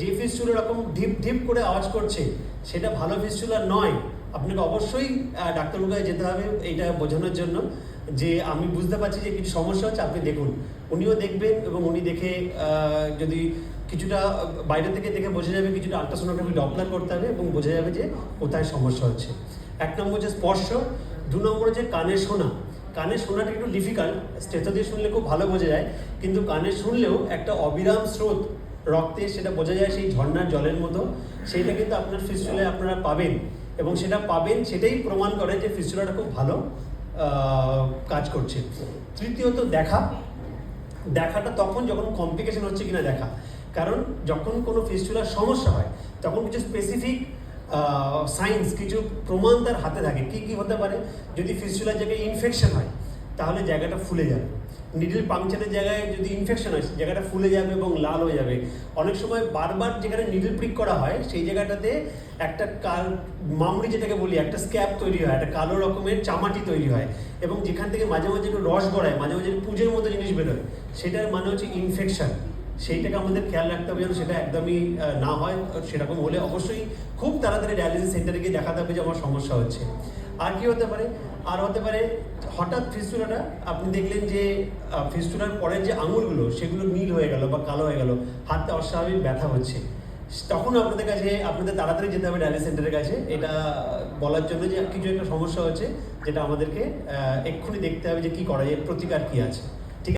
যে ফিস্টুলা এরকম ঢিপ ঢিপ করে আওয়াজ করছে সেটা ভালো ফিস্টুলা নয়। আপনাকে অবশ্যই ডাক্তারবাবুর কাছে যেতে হবে এইটা বোঝানোর জন্য যে আমি বুঝতে পারছি যে কিছু সমস্যা হচ্ছে, আপনি দেখুন। উনিও দেখবেন এবং উনি দেখে যদি কিছুটা বাইরে থেকে দেখে বোঝা যাবে, কিছুটা আল্ট্রাসোনোগ্রাফি ডপলার করতে হবে এবং বোঝা যাবে যে কোথায় সমস্যা হচ্ছে। 1 নম্বর হচ্ছে স্পর্শ, 2 নম্বর হচ্ছে কানে শোনা। কানে শোনাটা একটু ডিফিকাল্ট, স্টেথো দিয়ে শুনলে খুব ভালো বোঝা যায়, কিন্তু কানে শুনলেও একটা অবিরাম স্রোত রক্তে, সেটা বোঝা যায় সেই ঝর্ণার জলের মতো। সেইটা কিন্তু আপনার ফিস্টুলায় আপনারা পাবেন, এবং সেটা পাবেন সেটাই প্রমাণ করে যে ফিস্টুলাটা খুব ভালো কাজ করছে। তৃতীয়ত দেখাটা তখন যখন কমপ্লিকেশন হচ্ছে কিনা দেখা, কারণ যখন কোনো ফিস্টুলার সমস্যা হয় তখন কিছু স্পেসিফিক সাইন্স, কিছু প্রমাণ তার হাতে থাকে। কী কী হতে পারে? যদি ফিস্টুলার জায়গায় ইনফেকশন হয় তাহলে জায়গাটা ফুলে যাবে। নিডল পাংচারের জায়গায় যদি ইনফেকশন হয় জায়গাটা ফুলে যাবে এবং লাল হয়ে যাবে। অনেক সময় বারবার যেখানে নিডল প্রিক করা হয় সেই জায়গাটাতে একটা মামড়ি যেটাকে বলি, একটা স্ক্যাব তৈরি হয়, একটা কালো রকমের চামাটি তৈরি হয়, এবং যেখান থেকে মাঝে মাঝে একটু রস গড়ায়, মাঝে মাঝে পুজোর মতো জিনিস বেরোয়, সেটার মানে হচ্ছে ইনফেকশন। সেইটাকে আমাদের খেয়াল রাখতে হবে যেন সেটা একদমই না হয়। সেরকম হলে অবশ্যই খুব তাড়াতাড়ি ডায়ালিসিস সেন্টারে গিয়ে দেখাতে হবে যে আমার সমস্যা হচ্ছে। আর কি হতে পারে? আর হতে পারে হঠাৎ ফিস্টুলাটা আপনি দেখলেন যে ফিস্টুলার পরের যে আঙুলগুলো সেগুলো নীল হয়ে গেল বা কালো হয়ে গেল, হাতটা অস্বাভাবিক ব্যথা হচ্ছে, তখন আপনাদের তাড়াতাড়ি যেতে হবে ডায়ালিসিস সেন্টারের কাছে, এটা বলার জন্য যে কিছু একটা সমস্যা হচ্ছে, যেটা আমাদেরকে এক্ষুনি দেখতে হবে যে কী করা যায়, প্রতিকার কী আছে।